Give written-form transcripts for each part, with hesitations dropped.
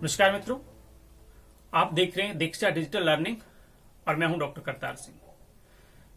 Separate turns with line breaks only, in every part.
नमस्कार मित्रों, आप देख रहे हैं दीक्षा डिजिटल लर्निंग और मैं हूं डॉक्टर करतार सिंह।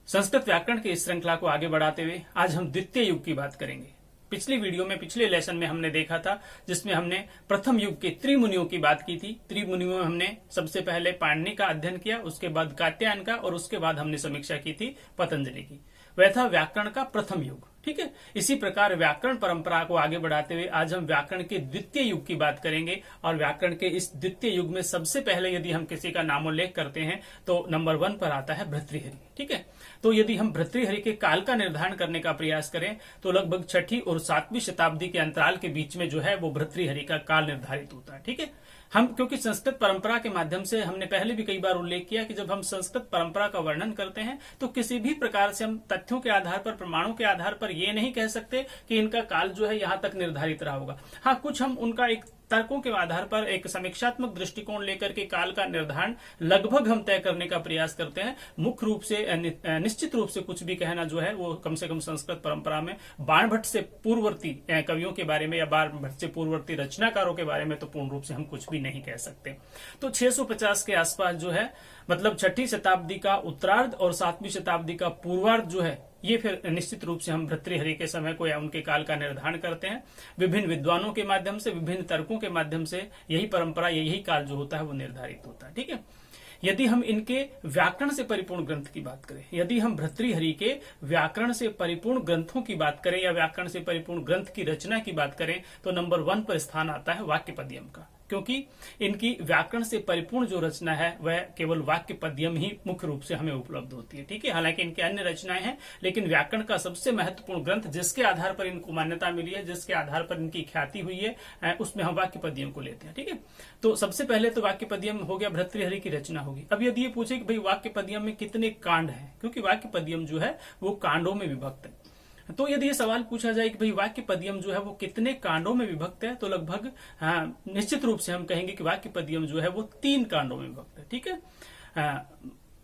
संस्कृत व्याकरण की इस श्रृंखला को आगे बढ़ाते हुए आज हम द्वितीय युग की बात करेंगे। पिछली वीडियो में पिछले लेसन में हमने देखा था जिसमें हमने प्रथम युग के त्रिमुनियों की बात की थी। त्रिमुनियों में हमने सबसे पहले पाणिनि का अध्ययन किया, उसके बाद कात्यायन का और उसके बाद हमने समीक्षा की थी पतंजलि की। वह था व्याकरण का प्रथम युग। ठीक है, इसी प्रकार व्याकरण परंपरा को आगे बढ़ाते हुए आज हम व्याकरण के द्वितीय युग की बात करेंगे। और व्याकरण के इस द्वितीय युग में सबसे पहले यदि हम किसी का नामोल्लेख करते हैं तो नंबर 1 पर आता है भर्तृहरि। ठीक है, तो यदि हम भर्तृहरि के काल का निर्धारण करने का प्रयास करें तो लगभग 6ठी और 7वीं शताब्दी के अंतराल के बीच में जो है वो भर्तृहरि का काल निर्धारित होता है। ठीक है, हम क्योंकि संस्कृत परंपरा के माध्यम से हमने पहले भी कई बार उल्लेख किया कि जब हम संस्कृत परंपरा का वर्णन करते हैं तो किसी भी प्रकार से हम तथ्यों के आधार पर, प्रमाणों के आधार पर ये नहीं कह सकते कि इनका काल जो है यहां तक निर्धारित रहा होगा। हाँ, कुछ हम उनका एक तर्कों के आधार पर एक समीक्षात्मक दृष्टिकोण लेकर के काल का निर्धारण लगभग हम तय करने का प्रयास करते हैं। मुख्य रूप से निश्चित रूप से कुछ भी कहना जो है वो कम से कम संस्कृत परंपरा में बाणभट्ट से पूर्ववर्ती कवियों के बारे में या बाणभट्ट से पूर्ववर्ती रचनाकारों के बारे में तो पूर्ण रूप से हम कुछ भी नहीं कह सकते। तो 650 के आसपास जो है मतलब 6ठी शताब्दी का उत्तरार्ध और 7वीं शताब्दी का पूर्वार्ध जो है ये फिर निश्चित रूप से हम भर्तृहरि के समय को या उनके काल का निर्धारण करते हैं। विभिन्न विद्वानों के माध्यम से, विभिन्न तर्कों के माध्यम से यही परंपरा, यही काल जो होता है वो निर्धारित होता है। ठीक है, यदि हम इनके व्याकरण से परिपूर्ण ग्रंथ की बात करें, यदि हम भर्तृहरि के व्याकरण से परिपूर्ण ग्रंथों की बात करें या व्याकरण से परिपूर्ण ग्रंथ की रचना की बात करें तो नंबर 1 पर स्थान आता है वाक्यपद्यम का, क्योंकि इनकी व्याकरण से परिपूर्ण जो रचना है वह केवल वाक्यपद्यम ही मुख्य रूप से हमें उपलब्ध होती है। ठीक है, हालांकि इनके अन्य रचनाएं हैं लेकिन व्याकरण का सबसे महत्वपूर्ण ग्रंथ जिसके आधार पर इनको मान्यता मिली है, जिसके आधार पर इनकी ख्याति हुई है, उसमें हम वाक्यपद्यम को लेते हैं। ठीक है, तो सबसे पहले तो वाक्यपद्यम हो गया, भर्तृहरि की रचना होगी। अब यदि ये पूछे कि भाई वाक्यपद्यम में कितने कांड हैं, क्योंकि वाक्यपद्यम जो है वो कांडों में विभक्त है, तो यदि ये सवाल पूछा जाए कि भाई वाक्यपद्यम जो है वो कितने कांडों में विभक्त है तो लगभग निश्चित रूप से हम कहेंगे कि वाक्यपद्यम जो है वो 3 कांडों में विभक्त है। ठीक है,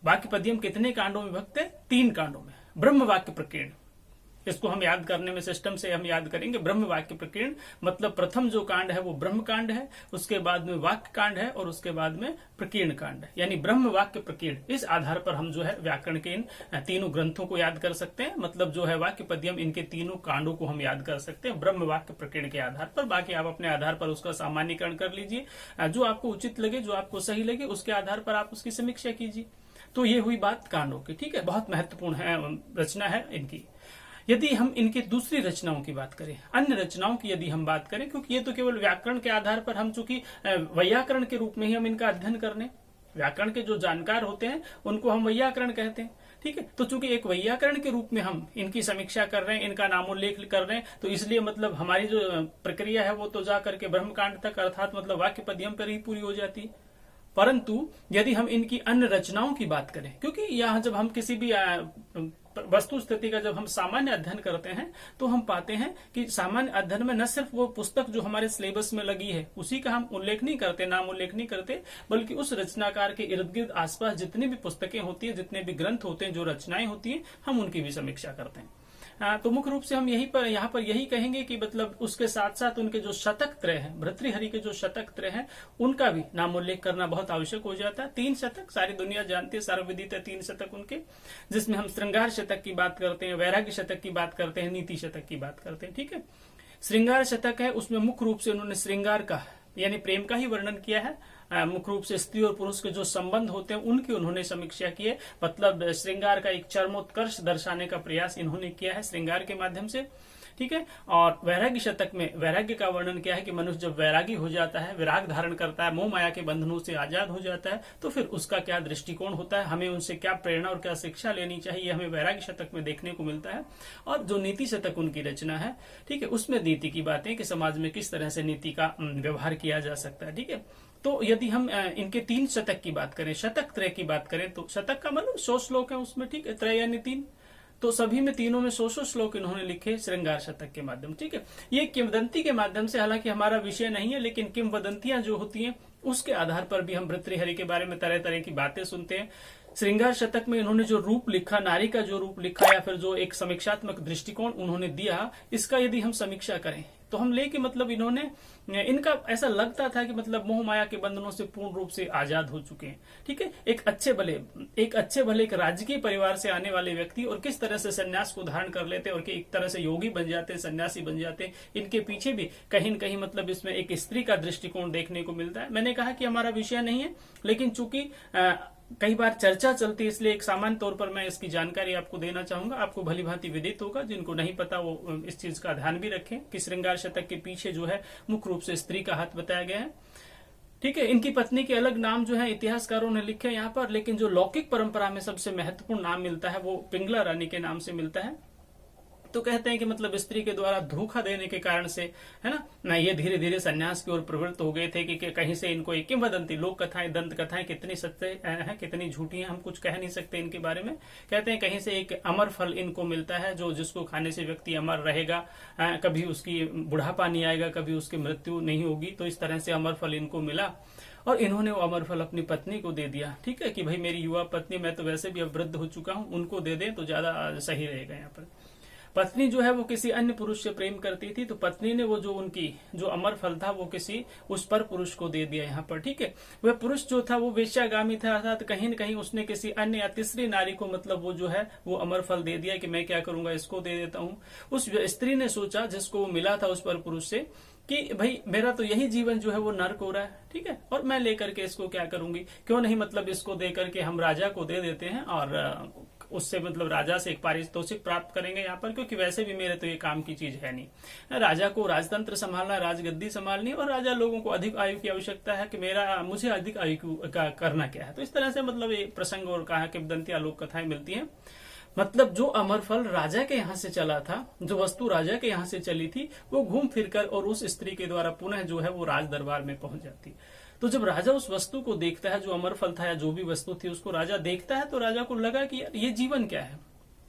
वाक्यपद्यम कितने कांडों में विभक्त है? 3 कांडों में। ब्रह्म वाक्य प्रकीर्ण, इसको हम याद करने में सिस्टम से हम याद करेंगे। ब्रह्म वाक्य प्रकीर्ण मतलब प्रथम जो कांड है वो ब्रह्म कांड है, उसके बाद में वाक्य कांड है और उसके बाद में प्रकीर्ण कांड है, यानी ब्रह्म वाक्य प्रकीर्ण। इस आधार पर हम जो है व्याकरण के इन तीनों ग्रंथों को याद कर सकते हैं। मतलब जो है वाक्यपद्यम, इनके तीनों कांडों को हम याद कर सकते हैं ब्रह्म वाक्य प्रकीर्ण के आधार पर। बाकी आप अपने आधार पर उसका सामान्यकरण कर लीजिए, जो आपको उचित लगे, जो आपको सही लगे उसके आधार पर आप उसकी समीक्षा कीजिए। तो ये हुई बात कांडों की। ठीक है, बहुत महत्वपूर्ण है रचना है इनकी। यदि हम इनके दूसरी रचनाओं की बात करें, अन्य रचनाओं की यदि हम बात करें, क्योंकि ये तो केवल व्याकरण के आधार पर हम चूंकि वैयाकरण के रूप में ही हम इनका अध्ययन करने, व्याकरण के जो जानकार होते हैं उनको हम वैयाकरण कहते हैं। ठीक है, तो चूंकि एक वैयाकरण के रूप में हम इनकी समीक्षा कर रहे हैं, इनका नामोल्लेख कर रहे हैं, तो इसलिए मतलब हमारी जो प्रक्रिया है वो तो जा करके ब्रह्मकांड तक अर्थात मतलब वाक्यपद्यम पर ही पूरी हो जाती है। परंतु यदि हम इनकी अन्य रचनाओं की बात करें, क्योंकि यहाँ जब हम किसी भी वस्तु स्थिति का जब हम सामान्य अध्ययन करते हैं तो हम पाते हैं कि सामान्य अध्ययन में न सिर्फ वो पुस्तक जो हमारे सिलेबस में लगी है उसी का हम उल्लेख नहीं करते, नाम उल्लेख नहीं करते, बल्कि उस रचनाकार के इर्द गिर्द आसपास जितनी भी पुस्तकें होती है, जितने भी ग्रंथ होते हैं, जो रचनाएं होती हैं, हम उनकी भी समीक्षा करते हैं। तो मुख्य रूप से हम यहाँ पर यही कहेंगे कि मतलब उसके साथ साथ उनके जो शतक त्रय हैं, भर्तृहरि के जो शतक त्रय हैं, उनका भी नामोल्लेख करना बहुत आवश्यक हो जाता है। 3 शतक सारी दुनिया जानती है, सर्वविदित है 3 शतक उनके, जिसमें हम श्रृंगार शतक की बात करते हैं, वैराग्य शतक की बात करते हैं, नीति शतक की बात करते हैं। ठीक है, श्रृंगार शतक है, उसमें मुख्य रूप से उन्होंने श्रृंगार का यानी प्रेम का ही वर्णन किया है। मुख्य रूप से स्त्री और पुरुष के जो संबंध होते हैं उनकी उन्होंने समीक्षा की है। मतलब श्रृंगार का एक चरमोत्कर्ष दर्शाने का प्रयास इन्होंने किया है श्रृंगार के माध्यम से। ठीक है, और वैराग्य शतक में वैराग्य का वर्णन किया है कि मनुष्य जब वैरागी हो जाता है, विराग धारण करता है, मोह माया के बंधनों से आजाद हो जाता है, तो फिर उसका क्या दृष्टिकोण होता है, हमें उनसे क्या प्रेरणा और क्या शिक्षा लेनी चाहिए, हमें वैराग्य शतक में देखने को मिलता है। और जो नीति शतक उनकी रचना है, ठीक है, उसमें नीति की बातें कि समाज में किस तरह से नीति का व्यवहार किया जा सकता है। ठीक है, तो यदि हम इनके 3 शतक की बात करें, शतक त्रय की बात करें, तो शतक का मतलब 100 श्लोक है उसमें। ठीक है, त्रय यानी 3, तो सभी में तीनों में 100 श्लोक इन्होंने लिखे श्रृंगार शतक के माध्यम। ठीक है, ये किंवदंती के माध्यम से, हालांकि हमारा विषय नहीं है, लेकिन किंवदंतियां जो होती हैं उसके आधार पर भी हम भर्तृहरि के बारे में तरह तरह की बातें सुनते हैं। श्रृंगार शतक में इन्होंने जो रूप लिखा, नारी का जो रूप लिखा या फिर जो एक समीक्षात्मक दृष्टिकोण उन्होंने दिया, इसका यदि हम समीक्षा करें तो हम लेके मतलब इन्होंने, इनका ऐसा लगता था कि मतलब मोह माया के बंधनों से पूर्ण रूप से आजाद हो चुके हैं। ठीक है, एक अच्छे भले एक राजकीय परिवार से आने वाले व्यक्ति और किस तरह से सन्यास को धारण कर लेते और कि एक तरह से योगी बन जाते, सन्यासी बन जाते, इनके पीछे भी कहीं न कहीं मतलब इसमें एक स्त्री का दृष्टिकोण देखने को मिलता है। मैंने कहा कि हमारा विषय नहीं है, लेकिन चूंकि कई बार चर्चा चलती है, इसलिए एक सामान्य तौर पर मैं इसकी जानकारी आपको देना चाहूंगा। आपको भली भांति विदित होगा, जिनको नहीं पता वो इस चीज का ध्यान भी रखें कि श्रृंगार शतक के पीछे जो है मुख्य रूप से स्त्री का हाथ बताया गया है। ठीक है, इनकी पत्नी के अलग नाम जो है इतिहासकारों ने लिखे यहाँ पर, लेकिन जो लौकिक परंपरा में सबसे महत्वपूर्ण नाम मिलता है वो पिंगला रानी के नाम से मिलता है। तो कहते हैं कि मतलब स्त्री के द्वारा धोखा देने के कारण से, है ना, ये धीरे धीरे सन्यास की ओर प्रवृत्त हो गए थे कि कहीं से इनको एक किंवदंती, लोक कथाएं, दंत कथाएं कितनी सत्य है कितनी झूठी हैं हम कुछ कह नहीं सकते इनके बारे में। कहते हैं कहीं से एक अमर फल इनको मिलता है जो जिसको खाने से व्यक्ति अमर रहेगा, कभी उसकी बुढ़ापा नहीं आएगा, कभी उसकी मृत्यु नहीं होगी। तो इस तरह से अमर फल इनको मिला और इन्होंने वो अमर फल अपनी पत्नी को दे दिया। ठीक है, कि भाई मेरी युवा पत्नी, मैं तो वैसे भी अब वृद्ध हो चुका हूं, उनको दे दें तो ज्यादा सही रहेगा। यहाँ पर पत्नी जो है वो किसी अन्य पुरुष से प्रेम करती थी, तो पत्नी ने वो जो उनकी जो अमर फल था वो किसी उस पर पुरुष को दे दिया यहाँ पर। ठीक है, वह पुरुष जो था वो वेश्यागामी था, अर्थात कहीं न कहीं उसने किसी अन्य या तीसरी नारी को मतलब वो जो है वो अमर फल दे दिया कि मैं क्या करूंगा, इसको दे देता हूँ। उस स्त्री ने सोचा, जिसको वो मिला था उस पर पुरुष से, कि भाई मेरा तो यही जीवन जो है वो नर्क हो रहा है। ठीक है, और मैं लेकर के इसको क्या करूंगी, क्यों नहीं मतलब इसको दे करके हम राजा को दे देते हैं और उससे मतलब राजा से एक पारितोषिक प्राप्त करेंगे यहाँ पर, क्योंकि वैसे भी मेरे तो ये काम की चीज है नहीं। राजा को राजतंत्र संभालना, राजगद्दी संभालनी, और राजा लोगों को अधिक आयु की आवश्यकता है कि मुझे अधिक आयु का करना क्या है। तो इस तरह से मतलब ये प्रसंग और कहा किंवदंती लोक कथाएं मिलती हैं। मतलब जो अमर फल राजा के यहाँ से चला था, जो वस्तु राजा के यहाँ से चली थी, वो घूम फिरकर और उस स्त्री के द्वारा पुनः जो है वो राज दरबार में पहुंच जाती। तो जब राजा उस वस्तु को देखता है, जो अमर फल था या जो भी वस्तु थी उसको राजा देखता है, तो राजा को लगा कि यार ये जीवन क्या है।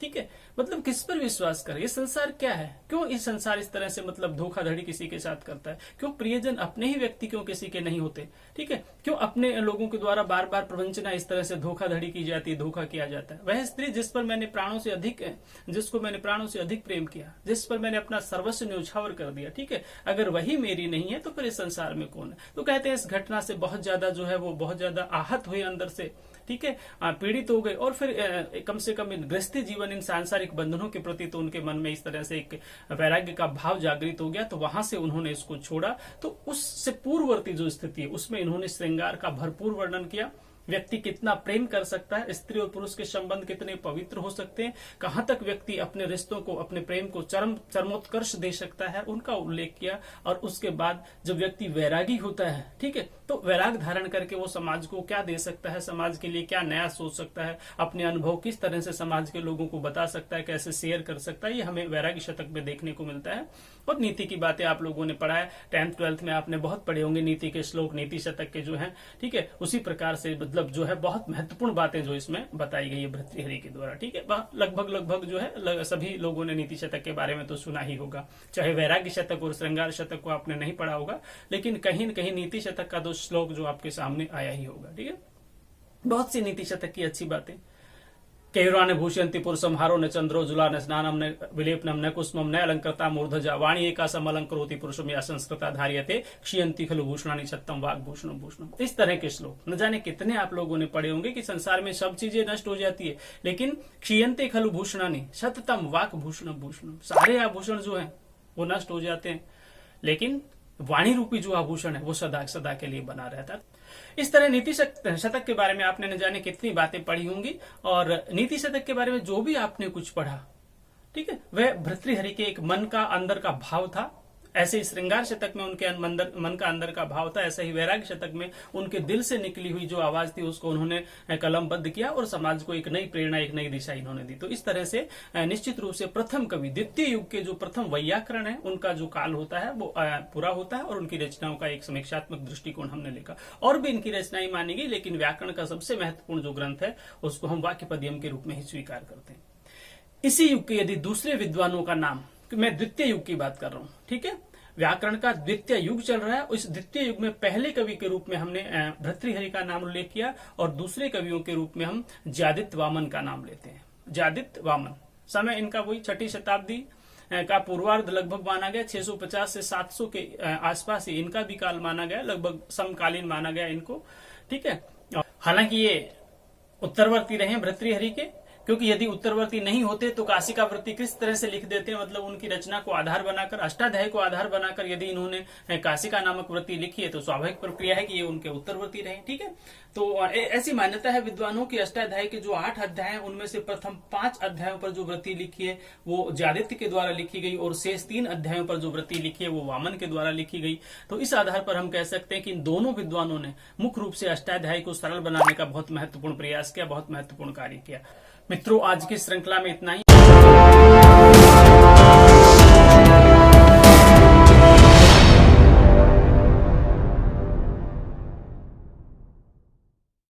ठीक है, मतलब किस पर विश्वास करे, ये संसार क्या है, क्यों इस संसार इस तरह से मतलब धोखाधड़ी किसी के साथ करता है, क्यों प्रियजन अपने ही व्यक्ति क्यों किसी के नहीं होते। ठीक है, क्यों अपने लोगों के द्वारा बार बार प्रवंचना इस तरह से धोखाधड़ी की जाती है, धोखा किया जाता है। वह स्त्री जिसको मैंने प्राणों से अधिक प्रेम किया, जिस पर मैंने अपना सर्वस्व न्यौछावर कर दिया, ठीक है, अगर वही मेरी नहीं है तो फिर इस संसार में कौन है। तो कहते हैं इस घटना से बहुत ज्यादा जो है वो बहुत ज्यादा आहत हुए अंदर से, ठीक है, पीड़ित हो गए, और फिर कम से कम इन गृहस्थी जीवन, इन सांसारिक बंधनों के प्रति तो उनके मन में इस तरह से एक वैराग्य का भाव जागृत हो गया। तो वहां से उन्होंने इसको छोड़ा। तो उससे पूर्ववर्ती जो स्थिति है उसमें इन्होंने श्रृंगार का भरपूर वर्णन किया। व्यक्ति कितना प्रेम कर सकता है, स्त्री और पुरुष के संबंध कितने पवित्र हो सकते हैं, कहां तक व्यक्ति अपने रिश्तों को, अपने प्रेम को चरमोत्कर्ष दे सकता है, उनका उल्लेख किया। और उसके बाद जब व्यक्ति वैरागी होता है, ठीक है, तो वैराग धारण करके वो समाज को क्या दे सकता है, समाज के लिए क्या नया सोच सकता है, अपने अनुभव किस तरह से समाज के लोगों को बता सकता है, कैसे शेयर कर सकता है, ये हमें वैरागी शतक में देखने को मिलता है। और नीति की बातें आप लोगों ने पढ़ा है, 10th 12th में आपने बहुत पढ़े होंगे नीति के श्लोक, नीति शतक के जो है, ठीक है, उसी प्रकार से मतलब जो है बहुत महत्वपूर्ण बातें जो इसमें बताई गई है भर्तृहरि के द्वारा। ठीक है, लगभग जो है सभी लोगों ने नीति शतक के बारे में तो सुना ही होगा, चाहे वैराग्य शतक और श्रृंगार शतक को आपने नहीं पढ़ा होगा, लेकिन कहीं न कहीं नीति शतक का दो श्लोक जो आपके सामने आया ही होगा। ठीक है, बहुत सी नीति शतक की अच्छी बातें। कैरान भूषयंति पुरुषम हारो न चंद्रो जुला न स्नानम न विलेपनम न कुसुमम न अलंकृता मूर्धजा वाणी एका समलंकरोति पुरुषम या संस्कृता धार्यते क्षीयंति खलु भूषणानि सत्तम वाग भूषणम भूषणम। इस तरह के श्लोक न जाने कितने आप लोगों ने पढ़े होंगे कि संसार में सब चीजें नष्ट हो जाती है, लेकिन क्षीयंते खलु भूषणानि सततम वाक भूषणम भूषणम, सारे आभूषण जो है वो नष्ट हो जाते हैं, लेकिन वाणी रूपी जो आभूषण है वो सदा सदा के लिए बना रहता है। इस तरह नीति शतक के बारे में आपने न जाने कितनी बातें पढ़ी होंगी, और नीति शतक के बारे में जो भी आपने कुछ पढ़ा, ठीक है, वह भर्तृहरि के एक मन का अंदर का भाव था। ऐसे ही श्रृंगार शतक में उनके मन का अंदर का भाव था, ऐसे ही वैराग्य शतक में उनके दिल से निकली हुई जो आवाज थी उसको उन्होंने कलमबद्ध किया और समाज को एक नई प्रेरणा, एक नई दिशा इन्होंने दी। तो इस तरह से निश्चित रूप से प्रथम कवि, द्वितीय युग के जो प्रथम वैयाकरण है, उनका जो काल होता है वो पूरा होता है, और उनकी रचनाओं का एक समीक्षात्मक दृष्टिकोण हमने लिखा। और भी इनकी रचनाएं मानी गई, लेकिन व्याकरण का सबसे महत्वपूर्ण जो ग्रंथ है उसको हम वाक्यपद्यम के रूप में ही स्वीकार करते हैं। इसी युग के यदि दूसरे विद्वानों का नाम, मैं द्वितीय युग की बात कर रहा हूं, ठीक है, व्याकरण का द्वितीय युग चल रहा है। उस द्वितीय युग में पहले कवि के रूप में हमने भर्तृहरि का नाम उल्लेख किया, और दूसरे कवियों के रूप में हम ज्यादित्य वामन का नाम लेते हैं। ज्यादित्य वामन, समय इनका वही 6ठी शताब्दी, का पूर्वार्ध लगभग माना गया, 650 से 700 के आसपास ही इनका भी काल माना गया, लगभग समकालीन माना गया इनको। ठीक है, हालांकि ये उत्तरवर्ती रहे भर्तृहरि के, क्योंकि यदि उत्तरवर्ती नहीं होते तो काशी का वृत्ति किस तरह से लिख देते, मतलब उनकी रचना को आधार बनाकर, अष्टाध्यायी को आधार बनाकर यदि इन्होंने काशी का नामक वृत्ति लिखी है तो स्वाभाविक प्रक्रिया है कि ये उनके उत्तरवर्ती रहे। ठीक है, तो ऐसी मान्यता है विद्वानों की अष्टाध्यायी के जो 8 अध्याय हैं उनमें से प्रथम 5 अध्यायों पर जो वृत्ति लिखी है वो ज्यादित्य के द्वारा लिखी गई, और शेष 3 अध्यायों पर जो वृत्ति लिखी है वो वामन के द्वारा लिखी गई। तो इस आधार पर हम कह सकते हैं कि इन दोनों विद्वानों ने मुख्य रूप से अष्टाध्यायी को सरल बनाने का बहुत महत्वपूर्ण प्रयास किया, बहुत महत्वपूर्ण कार्य किया। मित्रों, आज की श्रृंखला में इतना ही।